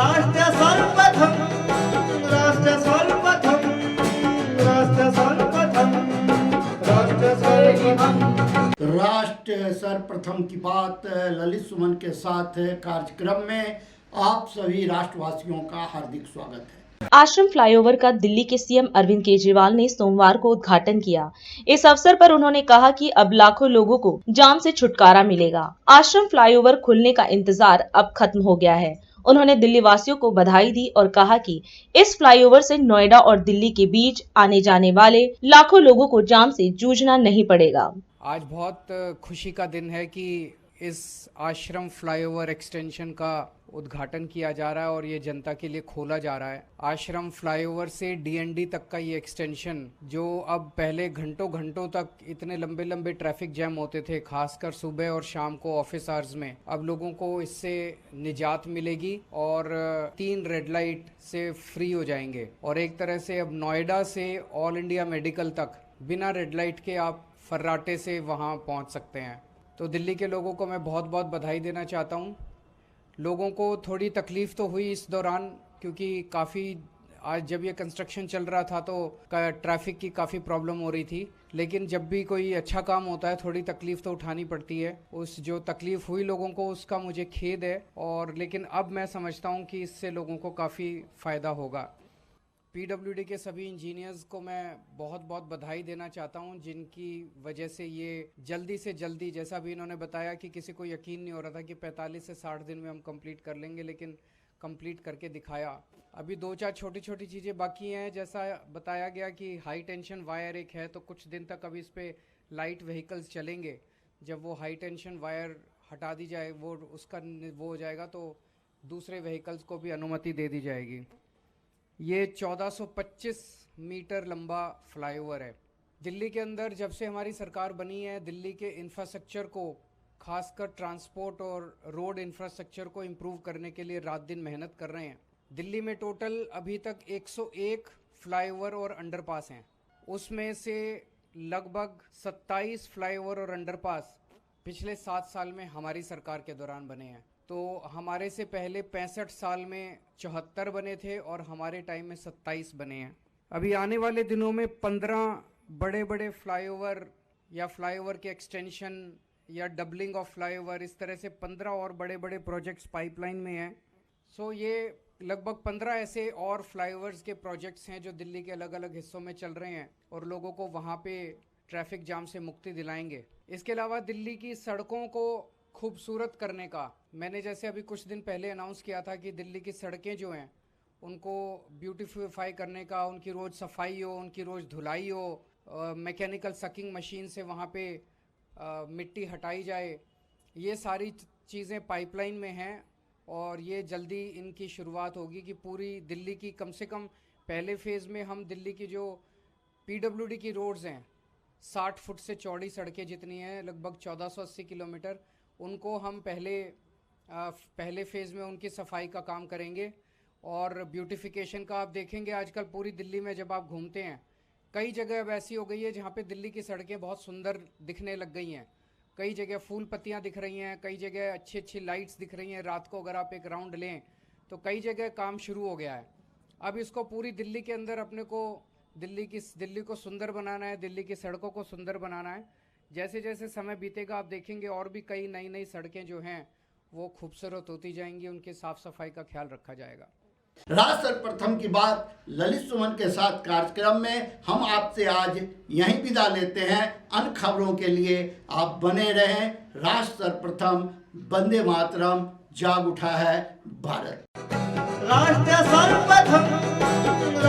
राष्ट्र सर्वप्रथम राष्ट्र सर्वप्रथम राष्ट्र सर्वप्रथम राष्ट्र सर्वप्रथम राष्ट्र सर्वप्रथम की बात ललित सुमन के साथ कार्यक्रम में आप सभी राष्ट्रवासियों का हार्दिक स्वागत है। आश्रम फ्लाईओवर का दिल्ली के सीएम अरविंद केजरीवाल ने सोमवार को उद्घाटन किया। इस अवसर पर उन्होंने कहा कि अब लाखों लोगों को जाम से छुटकारा मिलेगा। आश्रम फ्लाईओवर खुलने का इंतजार अब खत्म हो गया है। उन्होंने दिल्ली वासियों को बधाई दी और कहा कि इस फ्लाईओवर से नोएडा और दिल्ली के बीच आने जाने वाले लाखों लोगों को जाम से जूझना नहीं पड़ेगा। आज बहुत खुशी का दिन है कि इस आश्रम फ्लाईओवर एक्सटेंशन का उद्घाटन किया जा रहा है और ये जनता के लिए खोला जा रहा है। आश्रम फ्लाईओवर से डीएनडी तक का ये एक्सटेंशन, जो अब पहले घंटों घंटों तक इतने लंबे लंबे ट्रैफिक जैम होते थे, खासकर सुबह और शाम को ऑफिस आवर्स में, अब लोगों को इससे निजात मिलेगी और 3 रेड लाइट से फ्री हो जाएंगे और एक तरह से अब नोएडा से ऑल इंडिया मेडिकल तक बिना रेड लाइट के आप फर्राटे से वहाँ पहुँच सकते हैं। तो दिल्ली के लोगों को मैं बहुत बहुत बधाई देना चाहता हूँ। लोगों को थोड़ी तकलीफ़ तो हुई इस दौरान, क्योंकि काफ़ी आज जब ये कंस्ट्रक्शन चल रहा था तो ट्रैफिक की काफ़ी प्रॉब्लम हो रही थी, लेकिन जब भी कोई अच्छा काम होता है थोड़ी तकलीफ़ तो उठानी पड़ती है। उस जो तकलीफ़ हुई लोगों को उसका मुझे खेद है, और लेकिन अब मैं समझता हूँ कि इससे लोगों को काफ़ी फ़ायदा होगा। पीडब्ल्यूडी के सभी इंजीनियर्स को मैं बहुत बहुत बधाई देना चाहता हूं, जिनकी वजह से ये जल्दी से जल्दी, जैसा भी इन्होंने बताया कि किसी को यकीन नहीं हो रहा था कि 45 से 60 दिन में हम कंप्लीट कर लेंगे, लेकिन कंप्लीट करके दिखाया। अभी 2-4 छोटी छोटी चीज़ें बाकी हैं। जैसा बताया गया कि हाई टेंशन वायर एक है, तो कुछ दिन तक अभी इस पर लाइट व्हीकल्स चलेंगे। जब वो हाई टेंशन वायर हटा दी जाए, वो उसका वो हो जाएगा, तो दूसरे व्हीकल्स को भी अनुमति दे दी जाएगी। ये 1425 मीटर लंबा फ्लाईओवर है। दिल्ली के अंदर जब से हमारी सरकार बनी है, दिल्ली के इंफ्रास्ट्रक्चर को, खासकर ट्रांसपोर्ट और रोड इंफ्रास्ट्रक्चर को इम्प्रूव करने के लिए रात दिन मेहनत कर रहे हैं। दिल्ली में टोटल अभी तक 101 फ्लाईओवर और अंडरपास हैं। उसमें से लगभग 27 फ्लाईओवर और अंडरपास पिछले 7 साल में हमारी सरकार के दौरान बने हैं। तो हमारे से पहले 65 साल में 74 बने थे और हमारे टाइम में 27 बने हैं। अभी आने वाले दिनों में 15 बड़े बड़े फ्लाईओवर या फ्लाईओवर के एक्सटेंशन या डबलिंग ऑफ फ्लाईओवर, इस तरह से 15 और बड़े बड़े प्रोजेक्ट्स पाइपलाइन में हैं। सो ये लगभग 15 ऐसे और फ्लाईओवर्स के प्रोजेक्ट्स हैं जो दिल्ली के अलग अलग हिस्सों में चल रहे हैं और लोगों को वहाँ पे ट्रैफिक जाम से मुक्ति दिलाएंगे। इसके अलावा दिल्ली की सड़कों को खूबसूरत करने का, मैंने जैसे अभी कुछ दिन पहले अनाउंस किया था कि दिल्ली की सड़कें जो हैं उनको ब्यूटीफाई करने का, उनकी रोज़ सफाई हो, उनकी रोज़ धुलाई हो, मैकेनिकल सकिंग मशीन से वहाँ पे मिट्टी हटाई जाए। ये सारी चीज़ें पाइपलाइन में हैं और ये जल्दी इनकी शुरुआत होगी कि पूरी दिल्ली की, कम से कम पहले फेज़ में हम दिल्ली की जो पीडब्ल्यूडी की रोड्स हैं, 60 फुट से चौड़ी सड़कें जितनी हैं, लगभग 1480 किलोमीटर, उनको हम पहले फेज़ में उनकी सफाई का काम करेंगे। और ब्यूटिफिकेशन का आप देखेंगे आजकल पूरी दिल्ली में जब आप घूमते हैं, कई जगह अब ऐसी हो गई है जहाँ पे दिल्ली की सड़कें बहुत सुंदर दिखने लग गई हैं। कई जगह फूल पत्तियाँ दिख रही हैं, कई जगह अच्छी अच्छी लाइट्स दिख रही हैं। रात को अगर आप एक राउंड लें तो कई जगह काम शुरू हो गया है। अब इसको पूरी दिल्ली के अंदर अपने को दिल्ली को सुंदर बनाना है, दिल्ली की सड़कों को सुंदर बनाना है। जैसे जैसे समय बीतेगा आप देखेंगे और भी कई नई नई सड़कें जो हैं वो खूबसूरत होती जाएंगी, उनकी साफ सफाई का ख्याल रखा जाएगा। राष्ट्र सर्वप्रथम की बात ललित सुमन के साथ कार्यक्रम में हम आपसे आज यहीं विदा लेते हैं। अन्य खबरों के लिए आप बने रहें। राष्ट्र सर्वप्रथम, वंदे मातरम, जाग उठा है भारत। राष्ट्र सर्वप्रथम